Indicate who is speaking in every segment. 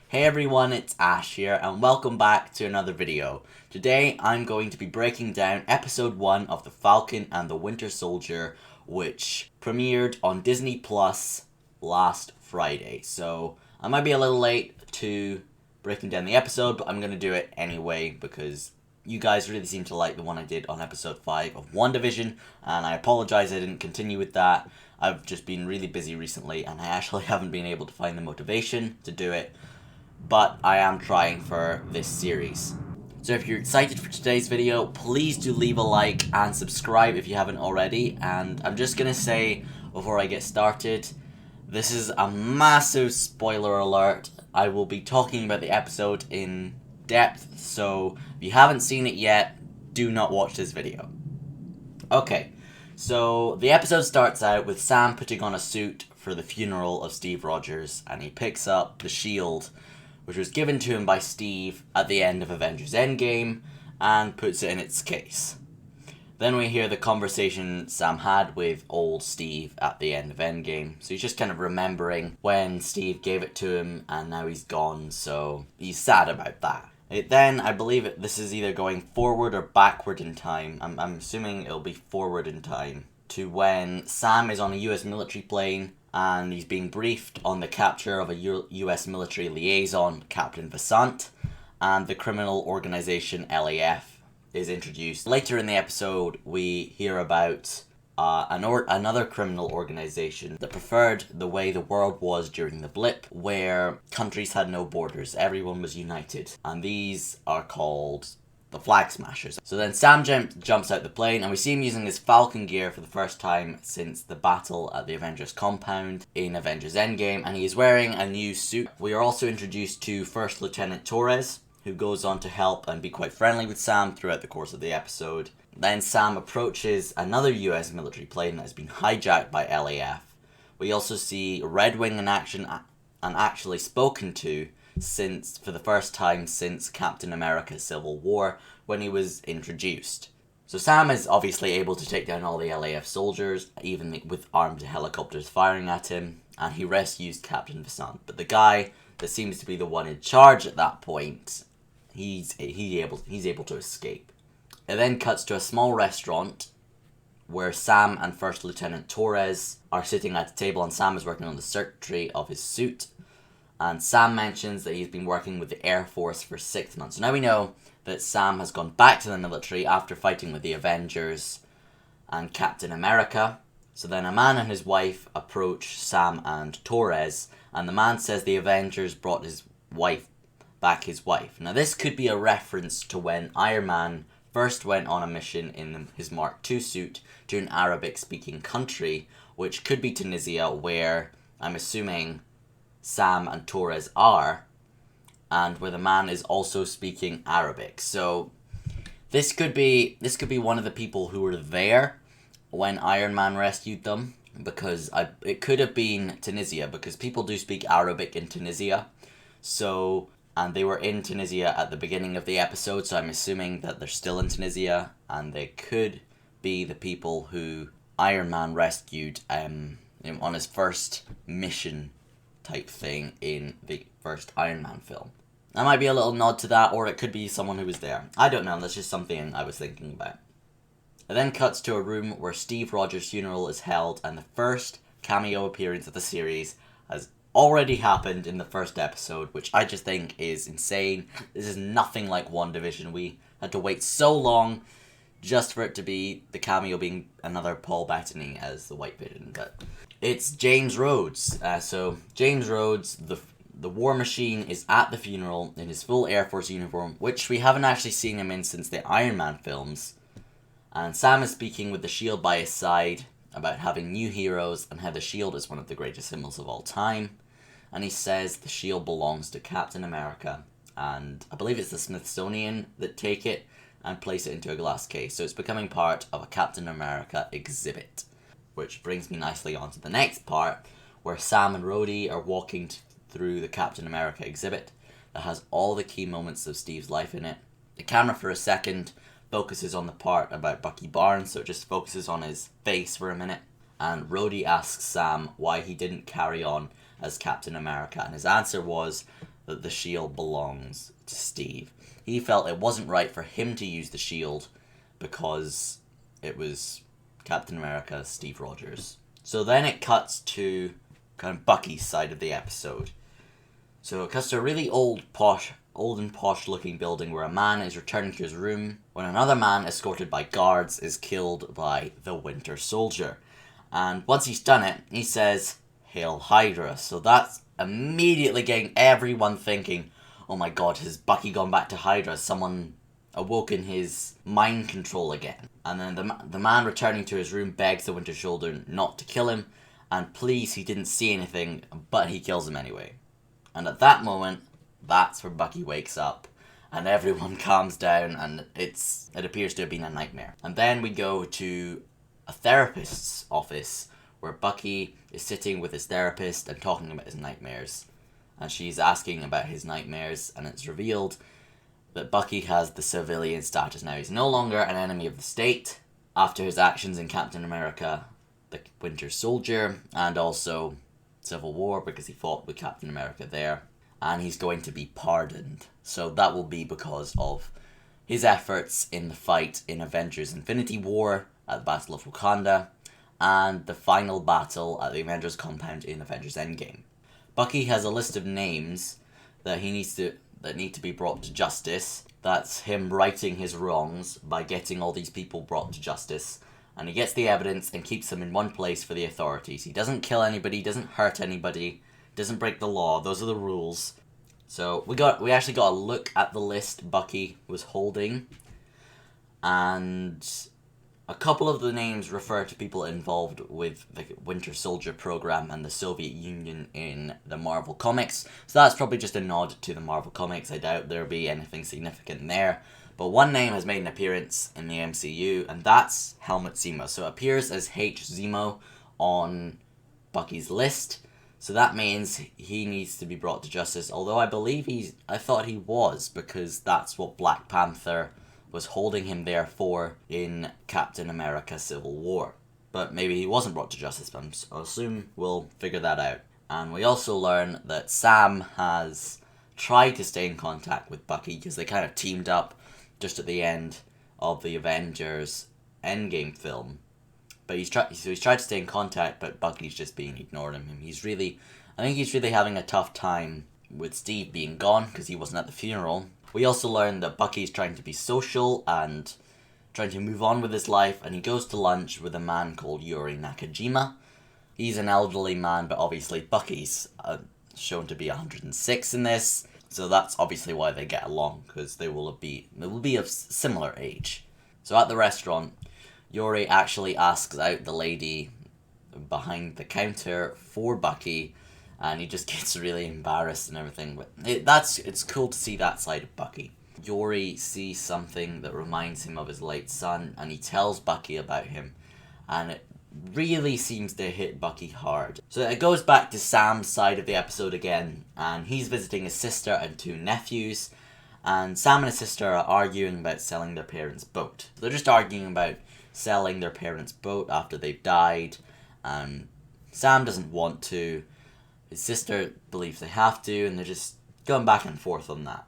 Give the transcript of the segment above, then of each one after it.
Speaker 1: Hey everyone, it's Ash here, and welcome back to another video. Today I'm going to be breaking down episode 1 of The Falcon and the Winter Soldier, which premiered on Disney Plus last Friday. So I might be a little late to breaking down the episode, but I'm going to do it anyway because you guys really seem to like the one I did on episode 5 of WandaVision, and I apologize I didn't continue with that. I've just been really busy recently, and I actually haven't been able to find the motivation to do it. But I am trying for this series. So if you're excited for today's video, please do leave a like and subscribe if you haven't already. And I'm just gonna say, before I get started, this is a massive spoiler alert. I will be talking about the episode in depth, so if you haven't seen it yet, do not watch this video. Okay, so the episode starts out with Sam putting on a suit for the funeral of Steve Rogers, and he picks up the shield which was given to him by Steve at the end of Avengers Endgame, and puts it in its case. Then we hear the conversation Sam had with old Steve at the end of Endgame. So he's just kind of remembering when Steve gave it to him, and now he's gone, so he's sad about that. Then, I believe this is either going forward or backward in time. I'm assuming it'll be forward in time, to when Sam is on a US military plane, and he's being briefed on the capture of a US military liaison, Captain Vasant, and the criminal organization LAF is introduced. Later in the episode, we hear about another criminal organization that preferred the way the world was during the blip, where countries had no borders, everyone was united, and these are called the Flag Smashers. So then Sam jumps out the plane, and we see him using his Falcon gear for the first time since the battle at the Avengers compound in Avengers Endgame, and he is wearing a new suit. We are also introduced to First Lieutenant Torres, who goes on to help and be quite friendly with Sam throughout the course of the episode. Then Sam approaches another US military plane that has been hijacked by LAF. We also see Red Wing in action and actually spoken to for the first time since Captain America Civil War, when he was introduced. So Sam is obviously able to take down all the LAF soldiers, even with armed helicopters firing at him, and he rescues Captain Vasant. But the guy that seems to be the one in charge at that point, he's able to escape. It then cuts to a small restaurant where Sam and First Lieutenant Torres are sitting at a table, and Sam is working on the circuitry of his suit. And Sam mentions that he's been working with the Air Force for 6 months. So now we know that Sam has gone back to the military after fighting with the Avengers and Captain America. So then a man and his wife approach Sam and Torres, and the man says the Avengers brought his wife. Now this could be a reference to when Iron Man first went on a mission in his Mark II suit to an Arabic-speaking country, which could be Tunisia, where I'm assuming Sam and Torres are, and where the man is also speaking Arabic. So this could be one of the people who were there when Iron Man rescued them, because it could have been Tunisia, because people do speak Arabic in Tunisia. So, and they were in Tunisia at the beginning of the episode, so I'm assuming that they're still in Tunisia, and they could be the people who Iron Man rescued on his first mission type thing in the first Iron Man film. That might be a little nod to that, or it could be someone who was there. I don't know, that's just something I was thinking about. It then cuts to a room where Steve Rogers' funeral is held, and the first cameo appearance of the series has already happened in the first episode, which I just think is insane. This is nothing like WandaVision. We had to wait so long just for it to be the cameo being another Paul Bettany as the White Vision, but it's James Rhodes. So James Rhodes, the War Machine, is at the funeral in his full Air Force uniform, which we haven't actually seen him in since the Iron Man films. And Sam is speaking with the shield by his side about having new heroes and how the shield is one of the greatest symbols of all time. And he says the shield belongs to Captain America, and I believe it's the Smithsonian that take it and place it into a glass case. So it's becoming part of a Captain America exhibit. Which brings me nicely on to the next part, where Sam and Rhodey are walking through the Captain America exhibit that has all the key moments of Steve's life in it. The camera for a second focuses on the part about Bucky Barnes, so it just focuses on his face for a minute. And Rhodey asks Sam why he didn't carry on as Captain America, and his answer was that the shield belongs to Steve. He felt it wasn't right for him to use the shield because it was Captain America, Steve Rogers. So then it cuts to kind of Bucky's side of the episode. So it cuts to a really old and posh looking building where a man is returning to his room when another man, escorted by guards, is killed by the Winter Soldier. And once he's done it, he says, "Hail Hydra." So that's immediately getting everyone thinking, oh my god, has Bucky gone back to Hydra? Has someone awoken his mind control again? And then the man returning to his room begs the Winter Soldier not to kill him, and please, he didn't see anything, but he kills him anyway. And at that moment, that's where Bucky wakes up, and everyone calms down, and it appears to have been a nightmare. And then we go to a therapist's office, where Bucky is sitting with his therapist and talking about his nightmares. And she's asking about his nightmares, and it's revealed that Bucky has the civilian status now. He's no longer an enemy of the state after his actions in Captain America, the Winter Soldier, and also Civil War, because he fought with Captain America there. And he's going to be pardoned. So that will be because of his efforts in the fight in Avengers Infinity War at the Battle of Wakanda, and the final battle at the Avengers compound in Avengers Endgame. Bucky has a list of names that need to be brought to justice. That's him righting his wrongs by getting all these people brought to justice. And he gets the evidence and keeps them in one place for the authorities. He doesn't kill anybody, doesn't hurt anybody, doesn't break the law. Those are the rules. So we actually got a look at the list Bucky was holding, and a couple of the names refer to people involved with the Winter Soldier program and the Soviet Union in the Marvel Comics. So that's probably just a nod to the Marvel Comics. I doubt there'll be anything significant there. But one name has made an appearance in the MCU, and that's Helmut Zemo. So it appears as H. Zemo on Bucky's list. So that means he needs to be brought to justice. Although I thought he was, because that's what Black Panther was holding him there for in Captain America Civil War. But maybe he wasn't brought to justice, but I'll assume we'll figure that out. And we also learn that Sam has tried to stay in contact with Bucky, because they kind of teamed up just at the end of the Avengers Endgame film. But he's tried to stay in contact, but Bucky's just been ignoring him. I think he's really having a tough time with Steve being gone, because he wasn't at the funeral. We also learn that Bucky's trying to be social and trying to move on with his life, and he goes to lunch with a man called Yuri Nakajima. He's an elderly man, but obviously Bucky's shown to be 106 in this, so that's obviously why they get along, because they will be of similar age. So at the restaurant, Yuri actually asks out the lady behind the counter for Bucky, and he just gets really embarrassed and everything. But it's cool to see that side of Bucky. Yuri sees something that reminds him of his late son, and he tells Bucky about him, and it really seems to hit Bucky hard. So it goes back to Sam's side of the episode again, and he's visiting his sister and two nephews, and Sam and his sister are arguing about selling their parents' boat. So they're just arguing about selling their parents' boat after they've died, and Sam doesn't want to. His sister believes they have to, and they're just going back and forth on that.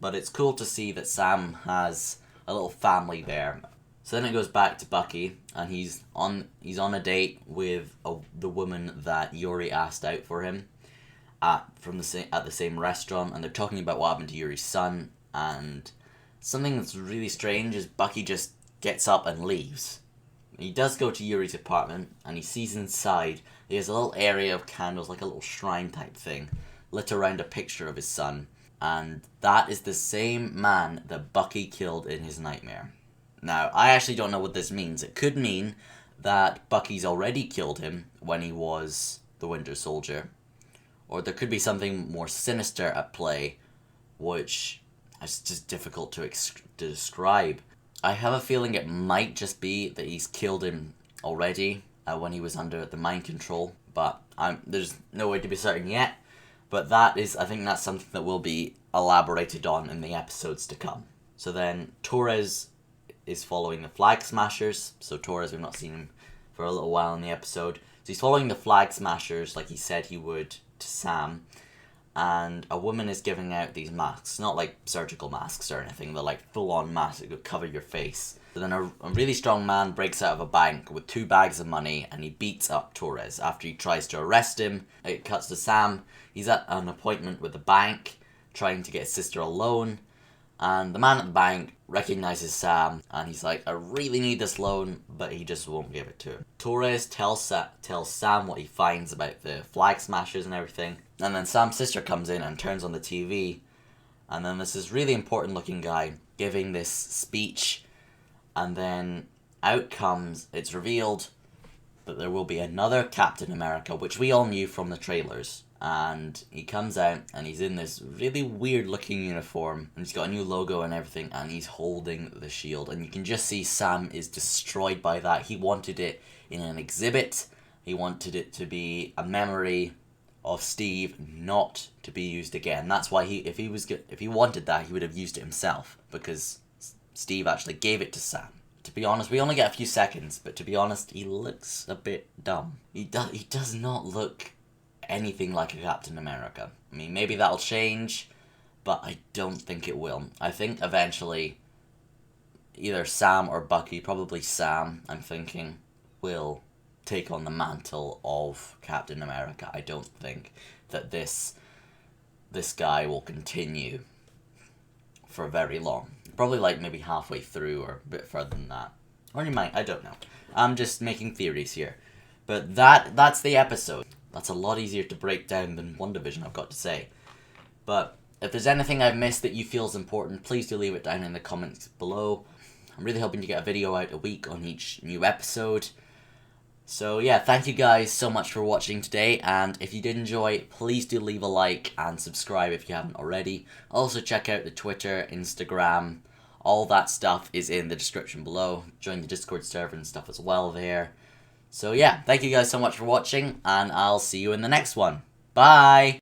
Speaker 1: But it's cool to see that Sam has a little family there. So then it goes back to Bucky, and he's on a date with the woman that Yuri asked out for him at the same restaurant, and they're talking about what happened to Yuri's son. And something that's really strange is Bucky just gets up and leaves. He does go to Yuri's apartment, and he sees inside there's a little area of candles, like a little shrine type thing, lit around a picture of his son. And that is the same man that Bucky killed in his nightmare. Now, I actually don't know what this means. It could mean that Bucky's already killed him when he was the Winter Soldier. Or there could be something more sinister at play, which is just difficult to describe. I have a feeling it might just be that he's killed him already when he was under the mind control. But there's no way to be certain yet. But I think that's something that will be elaborated on in the episodes to come. So then Torres is following the Flag Smashers. So Torres, we've not seen him for a little while in the episode. So he's following the Flag Smashers like he said he would to Sam. and a woman is giving out these masks. Not like surgical masks or anything, they're like full-on masks that could cover your face. So then a really strong man breaks out of a bank with 2 bags of money, and he beats up Torres. After he tries to arrest him, it cuts to Sam. He's at an appointment with the bank, trying to get his sister a loan. And the man at the bank recognizes Sam, and he's like, I really need this loan, but he just won't give it to him. Torres tells Sam what he finds about the flag smashers and everything. And then Sam's sister comes in and turns on the TV. And then there's this really important looking guy giving this speech. And then out comes, it's revealed that there will be another Captain America, which we all knew from the trailers. And he comes out and he's in this really weird looking uniform, and he's got a new logo and everything, and he's holding the shield, and you can just see Sam is destroyed by that. He wanted it in an exhibit. He wanted it to be a memory of Steve, not to be used again. That's why if he wanted that, he would have used it himself, because Steve actually gave it to Sam. To be honest, we only get a few seconds, but to be honest, he looks a bit dumb. He does not look anything like a Captain America. I mean, maybe that'll change, but I don't think it will. I think eventually either Sam or Bucky, probably Sam, I'm thinking, will take on the mantle of Captain America. I don't think that this guy will continue for very long. Probably like maybe halfway through or a bit further than that. Or he might, I don't know. I'm just making theories here. But that's the episode. That's a lot easier to break down than WandaVision, I've got to say. But if there's anything I've missed that you feel is important, please do leave it down in the comments below. I'm really hoping to get a video out a week on each new episode. So yeah, thank you guys so much for watching today, and if you did enjoy, please do leave a like and subscribe if you haven't already. Also check out the Twitter, Instagram, all that stuff is in the description below. Join the Discord server and stuff as well there. So yeah, thank you guys so much for watching, and I'll see you in the next one. Bye!